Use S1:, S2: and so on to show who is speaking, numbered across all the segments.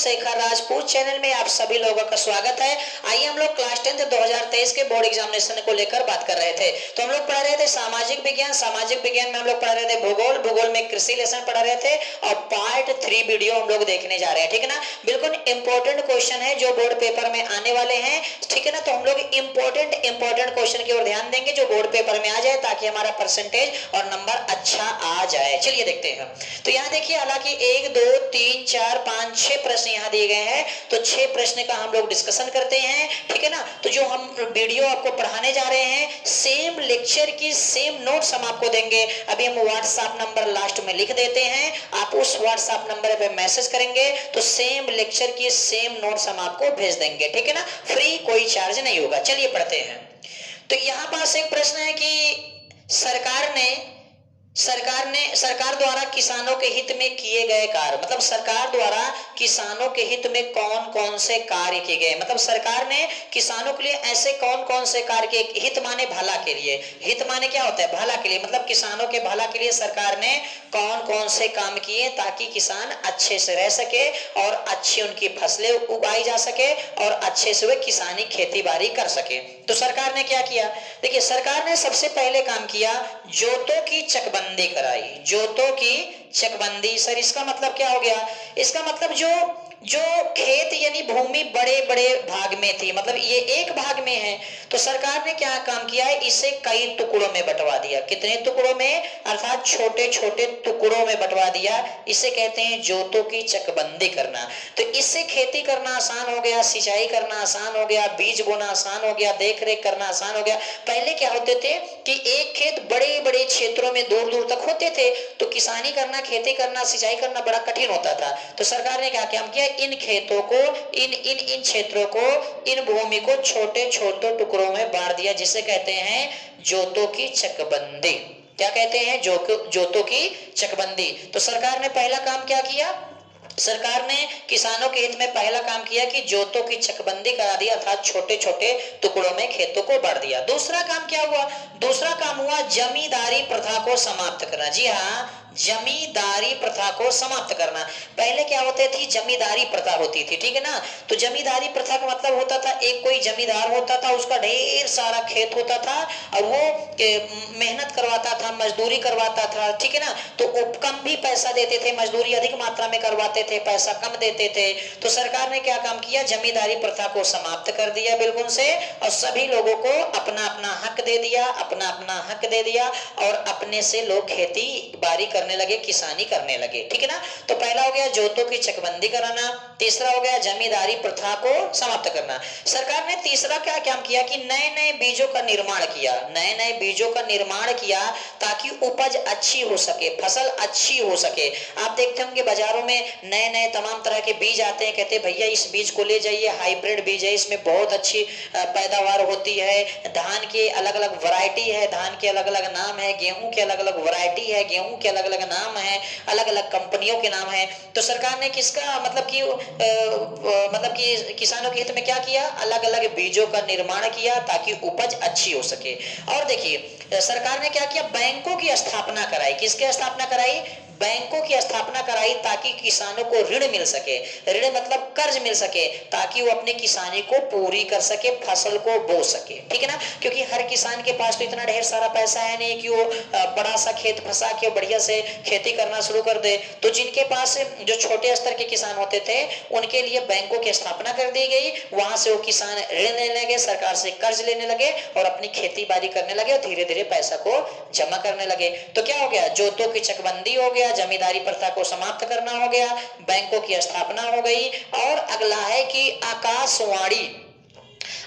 S1: Shekhar Rajput channel में आप सभी लोगों का स्वागत है। आइए हम लोग क्लास 10 2023 के बोर्ड एग्जामिनेशन को लेकर बात कर रहे थे। तो हम लोग पढ़ रहे थे सामाजिक विज्ञान में हम लोग पढ़ रहे थे भूगोल में कृषि लेसन पढ़ रहे थे और पार्ट 3 वीडियो हम लोग देखने जा रहे हैं। ठीक है ना, बिल्कुल इंपॉर्टेंट क्वेश्चन है जो बोर्ड पेपर में आने वाले हैं। ठीक है ना, तो हम लोग इंपॉर्टेंट क्वेश्चन की ओर ध्यान देंगे जो बोर्ड पेपर में आ जाए ताकि हमारा परसेंटेज और नंबर अच्छा आ जाए। चलिए देखते हैं। तो यहाँ देखिए, हालांकि 1 2 3 4 5 6 प्रश्न यहाँ दिए गए हैं, तो 6 प्रश्न का हम लोग डिस्कशन करते हैं। ठीक है ना, तो जो हम वीडियो आपको पढ़ाने जा रहे हैं सेम लेक्चर की सेम नोट्स हम आपको देंगे। अभी हम व्हाट्सएप नंबर लास्ट में लिख देते हैं, आप उस व्हाट्सएप नंबर पे मैसेज करेंगे तो सेम लेक्चर की सेम नोट्स हम आपको भेज देंगे। ठीक है ना, फ्री, कोई चार्ज नहीं होगा। चलिए पढ़ते हैं। तो यहाँ पास एक प्रश्न है कि सरकार द्वारा किसानों के हित में किए गए कार्य, मतलब सरकार द्वारा किसानों के हित में कौन कौन से कार्य किए गए, मतलब सरकार ने किसानों के लिए ऐसे कौन कौन से कार्य किए। हित माने भला के लिए, हित माने क्या होता है, भला के लिए, मतलब किसानों के भला के लिए सरकार ने कौन कौन से काम किए ताकि किसान अच्छे से रह सके और अच्छी उनकी फसलें उगाई जा सके और अच्छे से वे किसानी खेती बाड़ी कर सके। तो सरकार ने क्या किया, देखिए सरकार ने सबसे पहले काम किया, जोतों की चकबंदी कराई। जोतों की चकबंदी, सर इसका मतलब क्या हो गया, इसका मतलब जो खेत यानी भूमि बड़े बड़े भाग में थी, मतलब ये एक भाग में है, तो सरकार ने क्या काम किया है, इसे कई टुकड़ों में बंटवा दिया। कितने टुकड़ों में, अर्थात छोटे छोटे टुकड़ों में बंटवा दिया। इसे कहते हैं जोतों की चकबंदी करना। तो इससे खेती करना आसान हो गया, सिंचाई करना आसान हो गया, बीज बोना आसान हो गया, देख रेख करना आसान हो गया। पहले क्या होते थे कि एक खेत बड़े बड़े क्षेत्रों में दूर दूर तक होते थे, तो किसानी करना, खेती करना, सिंचाई करना बड़ा कठिन होता था। तो सरकार ने क्या काम किया, इन खेतों को, इन क्षेत्रों को, इन भूमि को छोटे छोटे टुकड़ों में बांट दिया, जिसे कहते हैं जोतों की चकबंदी। क्या कहते हैं, जोतों की चकबंदी। तो सरकार ने पहला काम क्या किया, सरकार ने किसानों के हित में पहला काम किया कि जोतों की चकबंदी करा दिया, अर्थात छोटे छोटे टुकड़ों में खेतों को बांट दिया। दूसरा काम क्या हुआ, दूसरा काम हुआ जमींदारी प्रथा को समाप्त करना। जी हाँ, जमींदारी प्रथा को समाप्त करना। पहले क्या होते थी, जमींदारी प्रथा होती थी। ठीक है ना, तो जमींदारी प्रथा का मतलब होता था, एक कोई जमींदार होता था, उसका ढेर सारा खेत होता था और वो मेहनत करवाता था, मजदूरी करवाता था। ठीक है ना, तो वो कम भी पैसा देते थे, मजदूरी अधिक मात्रा में करवाते थे, पैसा कम देते थे। तो सरकार ने क्या काम किया, जमींदारी प्रथा को समाप्त कर दिया बिल्कुल से, और सभी लोगों को अपना अपना हक दे दिया, अपना अपना हक दे दिया, और अपने से लोग खेती बाड़ी करने लगे, किसानी करने लगे। ठीक है ना, तो पहला हो गया जोतों की चकबंदी कराना, तीसरा हो गया जमींदारी प्रथा को समाप्त करना। सरकार ने तीसरा क्या काम किया कि नए नए बीजों का निर्माण किया, नए नए बीजों का निर्माण किया ताकि उपज अच्छी हो सके, फसल अच्छी हो सके। आप देखते होंगे बाजारों में नए नए तमाम तरह के बीज आते हैं, कहते हैं भैया इस बीज को ले जाइए, हाइब्रिड बीज है, इसमें बहुत अच्छी पैदावार होती है। धान के अलग अलग वैरायटी है, धान के अलग अलग नाम है, गेहूं के अलग अलग वैरायटी है, गेहूं के अलग अलग नाम है, अलग अलग कंपनियों के नाम है। तो सरकार ने किसका मतलब कि किसानों के हित में क्या किया, अलग अलग बीजों का निर्माण किया ताकि उपज अच्छी हो सके। और देखिए सरकार ने क्या किया, बैंकों की स्थापना कराई। किसकी स्थापना कराई, बैंकों की स्थापना कराई ताकि किसानों को ऋण मिल सके। ऋण मतलब कर्ज मिल सके ताकि वो अपनी किसानी को पूरी कर सके, फसल को बो सके। ठीक है ना, क्योंकि हर किसान के पास तो इतना ढेर सारा पैसा है नहीं कि वो बड़ा सा खेत फंसा के बढ़िया से खेती करना शुरू कर दे। तो जिनके पास जो छोटे स्तर के किसान होते थे उनके लिए बैंकों की स्थापना कर दी गई, वहां से वो किसान ऋण लेने लगे, सरकार से कर्ज लेने लगे और अपनी खेती बाड़ी करने लगे और धीरे धीरे पैसा को जमा करने लगे। तो क्या हो गया, जोतों की चकबंदी हो गया, जमींदारी प्रथा को समाप्त करना हो गया, बैंकों की स्थापना हो गई। और अगला है कि आकाशवाणी।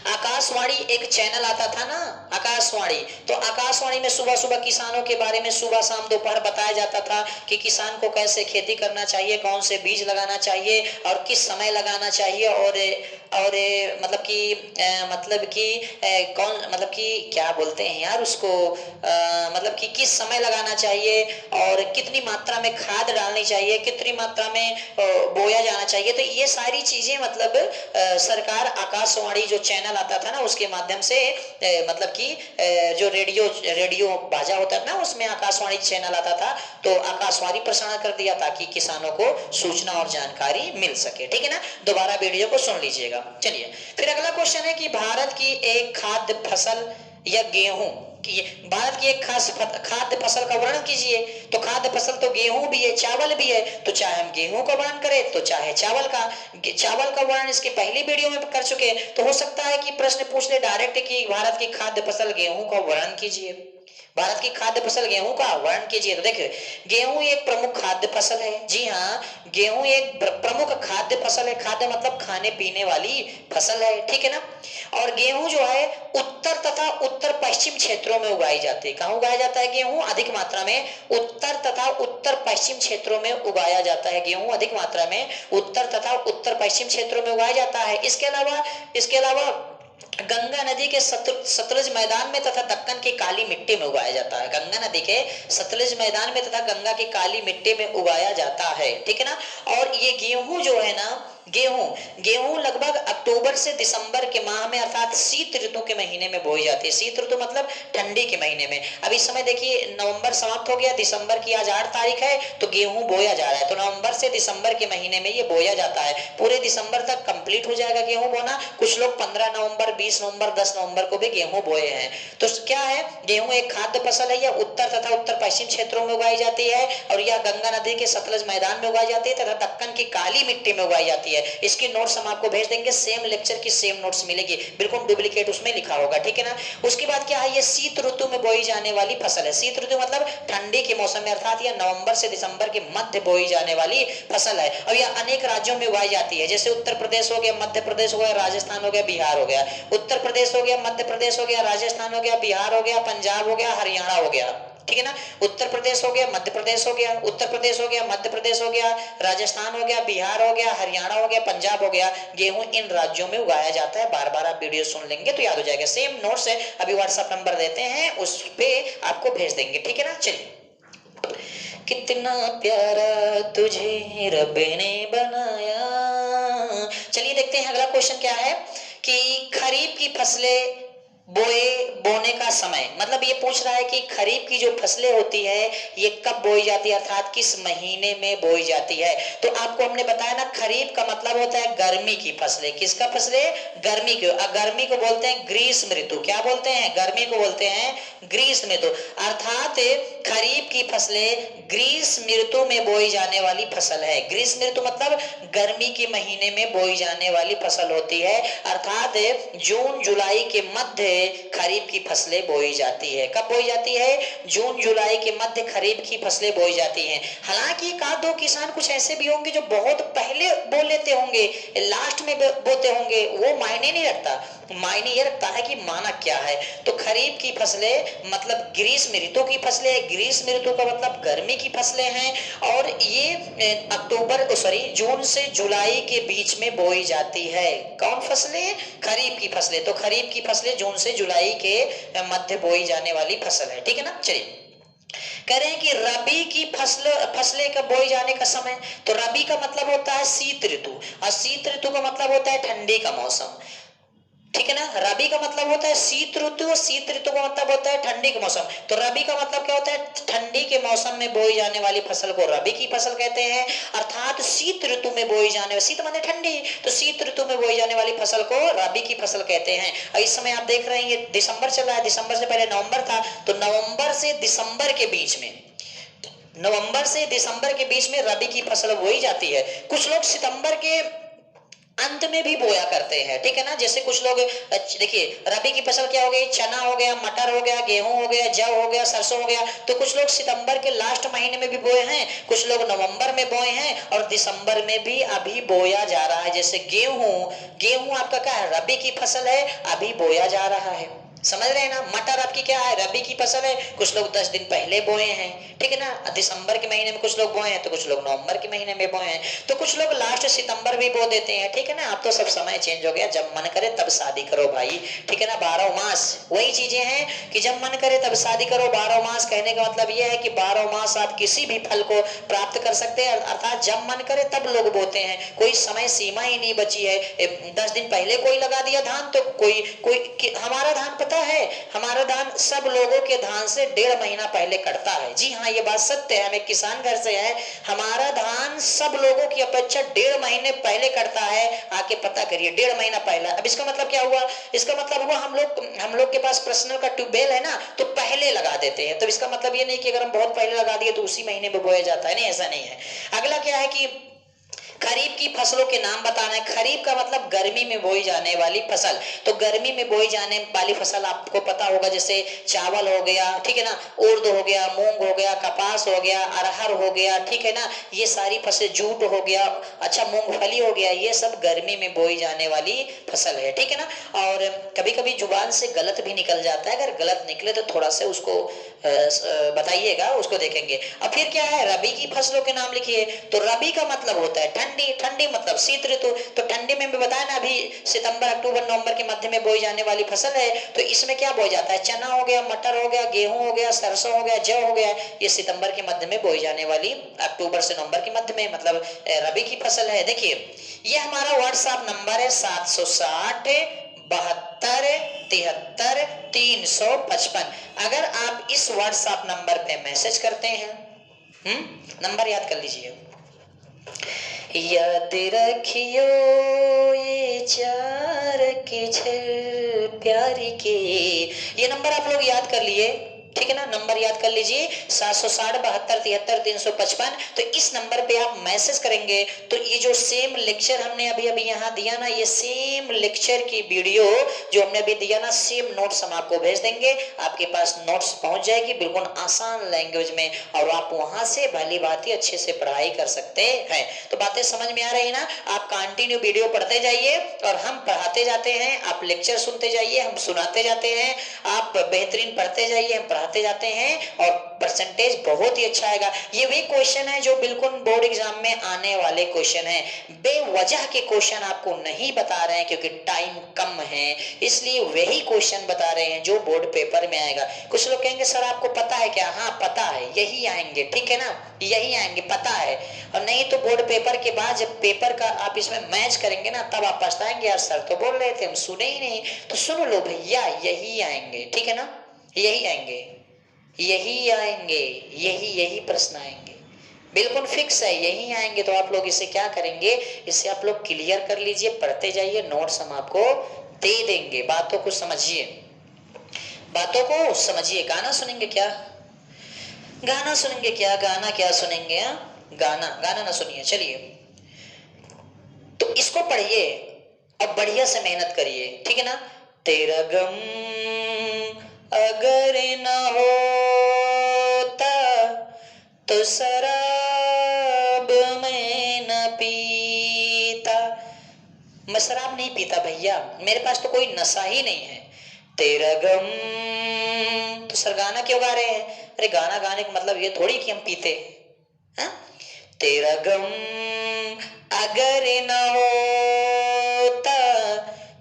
S1: आकाशवाणी एक चैनल आता था ना, आकाशवाणी। तो आकाशवाणी में सुबह सुबह किसानों के बारे में सुबह शाम दोपहर बताया जाता था कि किसान को कैसे खेती करना चाहिए, कौन से बीज लगाना चाहिए और किस समय लगाना चाहिए, और मतलब कि क्या बोलते हैं यार उसको, मतलब कि किस समय लगाना चाहिए और कितनी मात्रा में खाद डालनी चाहिए, कितनी मात्रा में बोया जाना चाहिए। तो ये सारी चीजें मतलब सरकार आकाशवाणी जो चैनल आता था ना, उसके माध्यम से मतलब कि जो रेडियो बाजा होता था ना, उसमें आकाशवाणी चैनल आता था, तो आकाशवाणी प्रसारण कर दिया ताकि किसानों को सूचना और जानकारी मिल सके। ठीक है ना, दोबारा वीडियो को सुन लीजिएगा। चलिए फिर अगला क्वेश्चन है कि भारत की एक खाद्य फसल या गेहूं कि भारत की एक खास खाद्य फसल का वर्णन कीजिए। तो खाद्य फसल तो गेहूं भी है, चावल भी है, तो चाहे हम गेहूं का वर्णन करें तो चाहे चावल का वर्णन इसके पहली वीडियो में कर चुके हैं। तो हो सकता है कि प्रश्न पूछ ले डायरेक्ट कि भारत की खाद्य फसल गेहूं का वर्णन कीजिए, भारत की खाद्य फसल गेहूं का वर्णन कीजिए। तो देखिए गेहूं एक प्रमुख खाद्य फसल है। जी हाँ, गेहूं एक प्रमुख खाद्य फसल है। खाद्य मतलब खाने पीने वाली फसल है। ठीक है ना, और गेहूं जो है उत्तर तथा उत्तर पश्चिम क्षेत्रों में उगाई जाती है। कहाँ उगाया जाता है गेहूं? अधिक मात्रा में उत्तर तथा उत्तर पश्चिम क्षेत्रों में उगाया जाता है। गेहूं अधिक मात्रा में उत्तर तथा उत्तर पश्चिम क्षेत्रों में उगाया जाता है। इसके अलावा गंगा नदी के सतलुज मैदान में तथा दक्कन की काली मिट्टी में उगाया जाता है। गंगा नदी के सतलुज मैदान में तथा गंगा की काली मिट्टी में उगाया जाता है। ठीक है ना, और ये गेहूं जो है ना, गेहूं लगभग अक्टूबर से दिसंबर के माह में अर्थात शीत ऋतु के महीने में बोई जाती है। शीत ऋतु मतलब ठंडी के महीने में। अब इस समय देखिए नवंबर समाप्त हो गया, दिसंबर की आज 8 तारीख है, तो गेहूं बोया जा रहा है। तो नवंबर से दिसंबर के महीने में ये बोया जाता है। पूरे दिसंबर तक कंप्लीट हो जाएगा गेहूं बोना। कुछ लोग 15 नवंबर, 20 नवंबर, 10 नवंबर को भी गेहूं बोए हैं। तो क्या है, गेहूं एक खाद्य फसल है। यह उत्तर तथा उत्तर पश्चिम क्षेत्रों में उगाई जाती है, और यह गंगा नदी के सतलज मैदान में उगाई जाती है तथा दक्कन की काली मिट्टी में उगाई जाती है। इसकी नोट्स हम आपको भेज देंगे, सेम लेक्चर की सेम नोट्स मिलेगी, बिल्कुल डुप्लीकेट उसमें लिखा होगा। ठीक है ना, उसके बाद क्या है, ये शीत ऋतु में बोई जाने वाली फसल है। शीत ऋतु मतलब ठंडी के मौसम में, अर्थात यह नवंबर से दिसंबर के मध्य बोई जाने वाली फसल है। और यह अनेक राज्यों में उगाई जाती है, जैसे उत्तर प्रदेश हो गया, मध्य प्रदेश हो गया, राजस्थान हो गया, बिहार हो गया। उत्तर प्रदेश हो गया, मध्य प्रदेश हो गया, राजस्थान हो गया, बिहार हो गया, पंजाब हो गया, हरियाणा हो गया। ठीक है ना, उत्तर प्रदेश हो गया, मध्य प्रदेश हो गया, उत्तर प्रदेश हो गया, मध्य प्रदेश हो गया, राजस्थान हो गया, बिहार हो गया, हरियाणा हो गया, पंजाब हो गया। गेहूं इन राज्यों में उगाया जाता है। बार बार आप वीडियो सुन लेंगे तो याद हो जाएगा। सेम नोट्स है, अभी व्हाट्सएप नंबर देते हैं, उस पे आपको भेज देंगे। ठीक है ना, चलिए। कितना प्यारा तुझे रब ने बनाया। चलिए देखते हैं अगला क्वेश्चन क्या है कि खरीफ की फसलें बोने का समय, मतलब ये पूछ रहा है कि खरीफ की जो फसलें होती है ये कब बोई जाती है, अर्थात किस महीने में बोई जाती है। तो आपको हमने बताया ना, खरीफ का मतलब होता है गर्मी की फसलें। किसका फसलें? गर्मी की। गर्मी को बोलते हैं ग्रीष्म ऋतु। क्या बोलते हैं? गर्मी को बोलते हैं ग्रीष्म ऋतु। अर्थात खरीफ की फसलें ग्रीष्म ऋतु में बोई जाने वाली फसल है। ग्रीष्म ऋतु मतलब गर्मी के महीने में बोई जाने वाली फसल होती है, अर्थात जून जुलाई के मध्य खरीफ की फसलें बोई जाती है। कब बोई जाती है? जून जुलाई के मध्य खरीफ की फसलें बोई जाती हैं। हालांकि एक आध दो किसान कुछ ऐसे भी होंगे जो बहुत पहले बो लेते होंगे, लास्ट में बोते होंगे, वो मायने नहीं रखता। मायने ये रखता है कि माना क्या है। तो खरीफ की फसलें मतलब ग्रीष्म ऋतु की फसलें, ग्रीष्म ऋतु का मतलब गर्मी की फसलें हैं, और ये जून से जुलाई के बीच में बोई जाती है। कौन फसलें? खरीफ की फसलें। तो खरीफ की फसलें जून से जुलाई के मध्य बोई जाने वाली फसल है। ठीक है ना, चलिए। कह रहे हैं कि रबी की फसलें कब बोई जाने का समय। तो रबी का मतलब होता है शीत ऋतु, और शीत ऋतु का मतलब होता है ठंडी का मौसम। ठीक है ना, रबी का मतलब होता है शीत ऋतु, और शीत ऋतु का मतलब होता है ठंडी का मौसम। तो रबी का मतलब क्या होता है? ठंडी के मौसम में बोई जाने वाली फसल को रबी की फसल कहते हैं, अर्थात शीत ऋतु में बोई जाने वाली, शीत माने ठंडी, तो शीत ऋतु में बोई जाने वाली फसल को रबी की फसल कहते हैं। और इस समय आप देख रहे हैं ये दिसंबर चल रहा है, दिसंबर से पहले नवंबर था, तो नवंबर से दिसंबर के बीच में, नवंबर से दिसंबर के बीच में रबी की फसल बोई जाती है। कुछ लोग सितंबर के अंत में भी बोया करते हैं। ठीक है ना, जैसे कुछ लोग देखिए रबी की फसल क्या हो गई, चना हो गया, मटर हो गया, गेहूं हो गया, जौ हो गया, सरसों हो गया। तो कुछ लोग सितंबर के लास्ट महीने में भी बोए हैं, कुछ लोग नवंबर में बोए हैं, और दिसंबर में भी अभी बोया जा रहा है। जैसे गेहूं आपका क्या है? रबी की फसल है, अभी बोया जा रहा है। समझ रहे हैं ना। मटर आपकी क्या है, रबी की फसल है, कुछ लोग 10 दिन पहले बोए हैं, ठीक है ना। दिसंबर के महीने में कुछ लोग बोए हैं, तो कुछ लोग नवंबर के महीने में बोए हैं, तो कुछ लोग लास्ट सितंबर भी बो देते हैं, ठीक है ना। अब तो सब समय चेंज हो गया, जब मन करे तब शादी करो भाई, ठीक है ना। 12 मास वही चीजें हैं कि जब मन करे तब शादी करो। 12 मास कहने का मतलब यह है कि 12 मास आप किसी भी फल को प्राप्त कर सकते हैं, अर्थात जब मन करे तब लोग बोते हैं, कोई समय सीमा ही नहीं बची है। 10 दिन पहले कोई लगा दिया धान, तो कोई हमारा धान पता है, हमारा धान सब लोगों के धान से 1.5 महीना पहले कटता है। जी हाँ, ये बात सत्य है, हम एक किसान घर से है, हमारा धान सब लोगों की अपेक्षा 1.5 महीने पहले कटता है। आके पता करिए, 1.5 महीना पहले। अब इसका मतलब क्या हुआ, इसका मतलब हुआ हम लोग के पास पर्सनल का ट्यूबवेल है ना, तो पहले लगा देते हैं। तो इसका मतलब ये नहीं कि अगर हम बहुत पहले लगा दिए तो उसी महीने में बोया जाता है, नहीं, ऐसा नहीं है। अगला क्या है कि खरीफ की फसलों के नाम बताना है। खरीफ का मतलब गर्मी में बोई जाने वाली फसल, तो गर्मी में बोई जाने वाली फसल आपको पता होगा, जैसे चावल हो गया, ठीक है ना, उर्द हो गया, मूंग हो गया, कपास हो गया, अरहर हो गया, ठीक है ना, ये सारी फसल, जूट हो गया, अच्छा मूंगफली हो गया, ये सब गर्मी में बोई जाने वाली फसल है, ठीक है ना। और कभी कभी जुबान से गलत भी निकल जाता है, अगर गलत निकले तो थोड़ा सा उसको बताइएगा, उसको देखेंगे। अब फिर क्या है, रबी की फसलों के नाम लिखिए। तो रबी का मतलब होता है ठंडी, ठंडी मतलब शीत ऋतु। तो ठंडी में भी बताया ना, अभी सितंबर अक्टूबर नवंबर के मध्य में बोई जाने वाली फसल है, तो इसमें क्या बोया जाता है, चना हो गया, मटर हो गया, गेहूं हो गया, सरसों हो गया, जौ हो गया, ये सितंबर के मध्य में बोई जाने वाली, अक्टूबर से नवंबर के मध्य में, मतलब रबी की फसल है। देखिए, ये हमारा व्हाट्सएप नंबर है 760 72 73 355। अगर आप इस व्हाट्सएप नंबर पे मैसेज करते हैं, नंबर याद कर लीजिए, याद रखियो ये चार के छल प्यारी के, ये नंबर आप लोग याद कर लिए, ठीक है ना। नंबर याद कर लीजिए 760 72 73 355। तो इस नंबर पे आप मैसेज करेंगे तो ये जो सेम लेक्चर हमने अभी अभी यहाँ दिया ना, ये सेम लेक्चर की वीडियो जो हमने अभी दिया ना, सेम नोट्स हम आपको भेज देंगे, आपके पास नोट्स पहुंच जाएगी बिल्कुल आसान लैंग्वेज में, और आप वहां से भली भांति अच्छे से पढ़ाई कर सकते हैं। तो बातें समझ में आ रही ना। आप कंटिन्यू वीडियो पढ़ते जाइए और हम पढ़ाते जाते हैं, आप लेक्चर सुनते जाइए, हम सुनाते जाते हैं, आप बेहतरीन पढ़ते जाइए, हम पढ़ाते जाते हैं, और परसेंटेज बहुत ही अच्छा आएगा। ये वे क्वेश्चन है जो बिल्कुल बोर्ड एग्जाम में आने वाले क्वेश्चन है। बेवजह के क्वेश्चन आपको नहीं बता रहे हैं क्योंकि टाइम कम है, इसलिए वही क्वेश्चन बता रहे हैं जो बोर्ड पेपर में आएगा। कुछ लोग कहेंगे सर आपको पता है क्या, हाँ पता है, यही आएंगे, ठीक है ना, यही आएंगे, पता है। और नहीं तो बोर्ड पेपर के बाद जब पेपर का आप इसमें मैच करेंगे ना, तब आप पछताएंगे, यार सर तो बोल रहे थे, हम सुने ही नहीं। तो सुन लो भैया, यही आएंगे, ठीक है ना, यही आएंगे, यही आएंगे, यही प्रश्न आएंगे, बिल्कुल फिक्स है, यही आएंगे। तो आप लोग इसे क्या करेंगे, इसे आप लोग क्लियर कर लीजिए, पढ़ते जाइए, नोट्स हम आपको दे देंगे। बातों को समझिए, बातों को समझिए। गाना सुनेंगे क्या, गाना सुनेंगे क्या, गाना क्या सुनेंगे, गाना, गाना ना सुनिए, चलिए। तो इसको पढ़िए और बढ़िया से मेहनत करिए, ठीक है ना। तेरा गम अगर न होता तो शराब में न पीता। मैं शराब नहीं पीता भैया, मेरे पास तो कोई नशा ही नहीं है। तेरा गम, तो सर गाना क्यों गा रहे हैं, अरे गाना गाने का मतलब ये थोड़ी कि हम पीते हैं। तेरा गम अगर न होता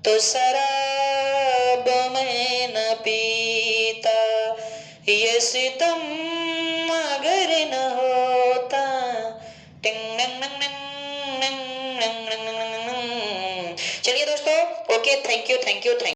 S1: तो शराब में न पीता, ये सितम अगर न होता, टिंग नंग नंग नंग नंग नंग नंग नंग नंग। चलिए दोस्तों, okay, thank you, thank you, thank